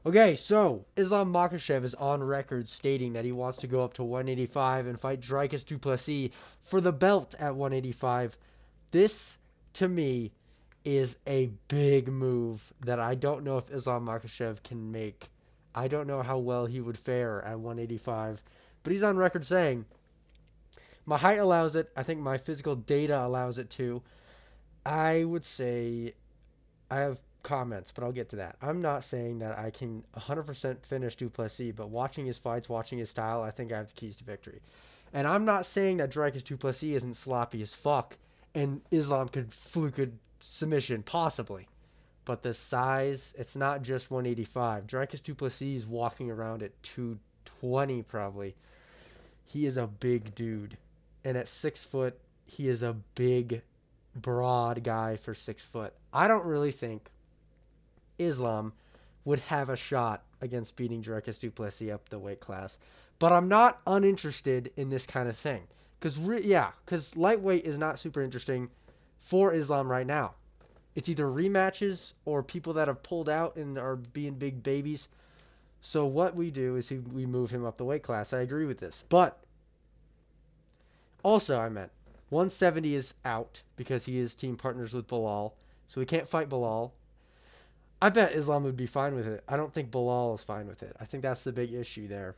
Okay, so Islam Makhachev is on record stating that he wants to go up to 185 and fight Dricus du Plessis for the belt at 185. This, to me, is a big move that I don't know if Islam Makhachev can make. I don't know how well he would fare at 185, but he's on record saying, my height allows it. I think my physical data allows it too. I would say I have comments, but I'll get to that. I'm not saying that I can 100% finish Du Plessis, but watching his fights, watching his style, I think I have the keys to victory. And I'm not saying that Dricus Du Plessis isn't sloppy as fuck and Islam could fluke a submission, possibly. But the size, it's not just 185. Dricus Du Plessis is walking around at 220 probably. He is a big dude. And at 6 foot, he is a big, broad guy for 6 foot. I don't really think Islam would have a shot against beating Dricus du Plessis up the weight class. But I'm not uninterested in this kind of thing. Because lightweight is not super interesting for Islam right now. It's either rematches or people that have pulled out and are being big babies. So what we do is we move him up the weight class. I agree with this. But also, I meant 170 is out because he is team partners with Bilal. So he can't fight Bilal. I bet Islam would be fine with it. I don't think Bilal is fine with it. I think that's the big issue there.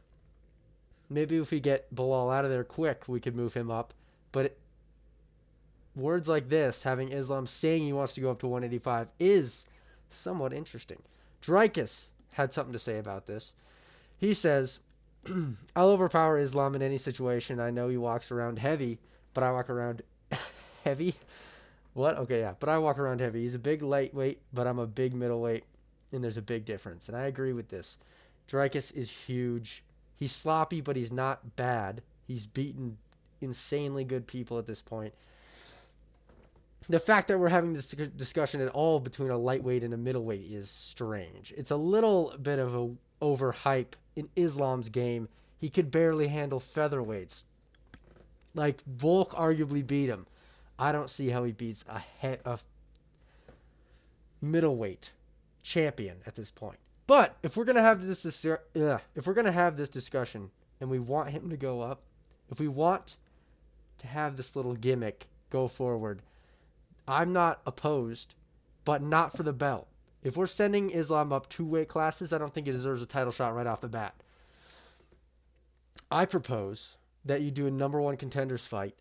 Maybe if we get Bilal out of there quick, we could move him up. But words like this, having Islam saying he wants to go up to 185, is somewhat interesting. Dricus had something to say about this. He says, I'll overpower Islam in any situation. I know he walks around heavy, but I walk around heavy. What? Okay, yeah. But I walk around heavy. He's a big lightweight, but I'm a big middleweight, and there's a big difference. And I agree with this. Dricus is huge. He's sloppy, but he's not bad. He's beaten insanely good people at this point. The fact that we're having this discussion at all between a lightweight and a middleweight is strange. It's a little bit of a overhype in Islam's game. He could barely handle featherweights. Like, Volk arguably beat him. I don't see how he beats a middleweight champion at this point. But if we're gonna have this discussion and we want him to go up, if we want to have this little gimmick go forward, I'm not opposed, but not for the belt. If we're sending Islam up 2 weight classes, I don't think he deserves a title shot right off the bat. I propose that you do a number one contenders fight,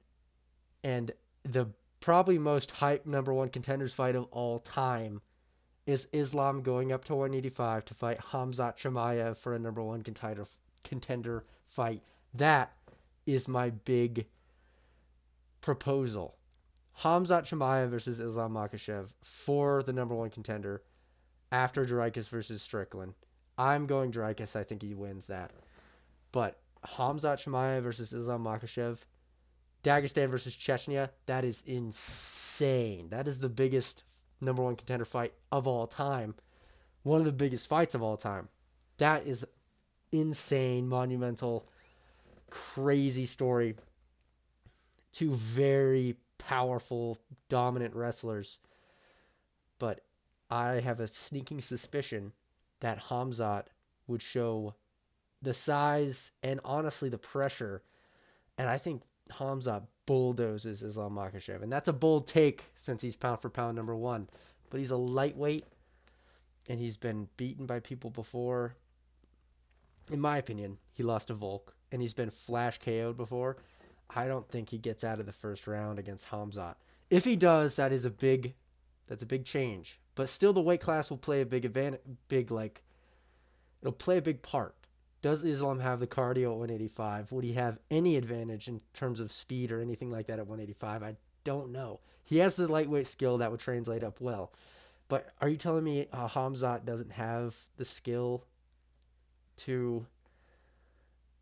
and the probably most hyped number one contenders fight of all time is Islam going up to 185 to fight Khamzat Chimaev for a number one contender fight. That is my big proposal. Khamzat Chimaev versus Islam Makhachev for the number one contender after Dricus versus Strickland. I'm going Dricus. I think he wins that. But Khamzat Chimaev versus Islam Makhachev, Dagestan versus Chechnya, that is insane. That is the biggest number one contender fight of all time. One of the biggest fights of all time. That is insane, monumental, crazy story. Two very powerful, dominant wrestlers. But I have a sneaking suspicion that Khamzat would show the size and honestly the pressure. And I think Khamzat bulldozes Islam Makhachev. And that's a bold take since he's pound for pound number one. But he's a lightweight and he's been beaten by people before. In my opinion, he lost to Volk and he's been flash KO'd before. I don't think he gets out of the first round against Khamzat. If he does, that's a big change. But still, the weight class will play a it'll play a big part. Does Islam have the cardio at 185? Would he have any advantage in terms of speed or anything like that at 185? I don't know. He has the lightweight skill that would translate up well. But are you telling me Khamzat doesn't have the skill to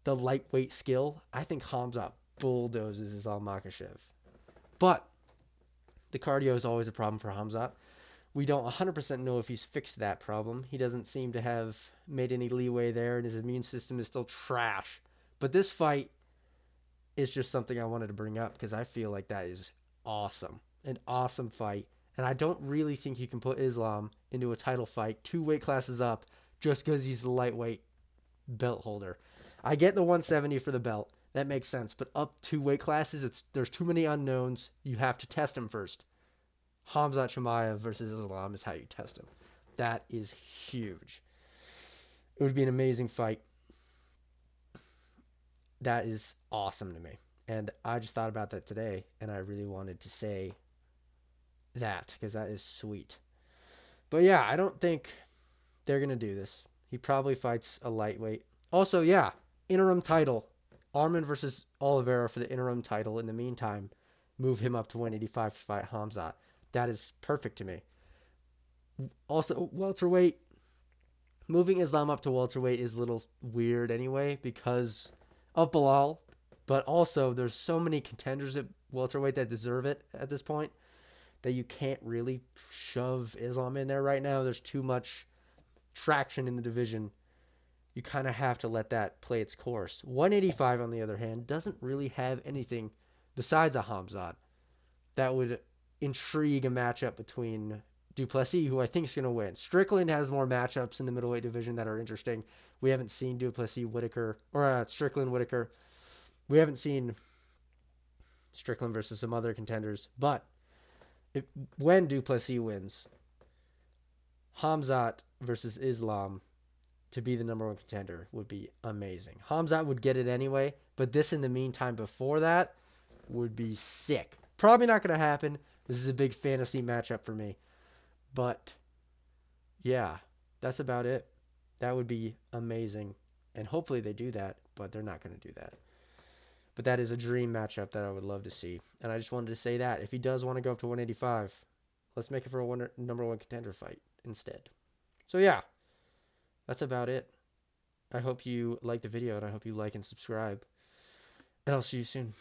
the lightweight skill? I think Khamzat bulldozes Islam Makhachev. But the cardio is always a problem for Khamzat. We don't 100% know if he's fixed that problem. He doesn't seem to have made any leeway there, and his immune system is still trash. But this fight is just something I wanted to bring up because I feel like that is awesome. An awesome fight. And I don't really think you can put Islam into a title fight 2 weight classes up just because he's the lightweight belt holder. I get the 170 for the belt. That makes sense. But up 2 weight classes, there's too many unknowns. You have to test him first. Khamzat Chimaev versus Islam is how you test him. That is huge. It would be an amazing fight. That is awesome to me. And I just thought about that today, and I really wanted to say that because that is sweet. But yeah, I don't think they're going to do this. He probably fights a lightweight. Also, yeah, interim title. Arman versus Oliveira for the interim title. In the meantime, move him up to 185 to fight Khamzat. That is perfect to me. Also, welterweight. Moving Islam up to welterweight is a little weird anyway because of Bilal. But also, there's so many contenders at welterweight that deserve it at this point that you can't really shove Islam in there right now. There's too much traction in the division. You kind of have to let that play its course. 185, on the other hand, doesn't really have anything besides a Khamzat that would intrigue a matchup between Duplessis, who I think is going to win. Strickland has more matchups in the middleweight division that are interesting. We haven't seen Duplessis Whitaker or Strickland Whitaker. We haven't seen Strickland versus some other contenders, but when Duplessis wins, Khamzat versus Islam to be the number 1 contender would be amazing. Khamzat would get it anyway, but this in the meantime before that would be sick. Probably not going to happen. This is a big fantasy matchup for me. But yeah, that's about it. That would be amazing. And hopefully they do that, but they're not going to do that. But that is a dream matchup that I would love to see. And I just wanted to say that. If he does want to go up to 185, let's make it for a number 1 contender fight instead. So yeah, that's about it. I hope you like the video, and I hope you like and subscribe. And I'll see you soon.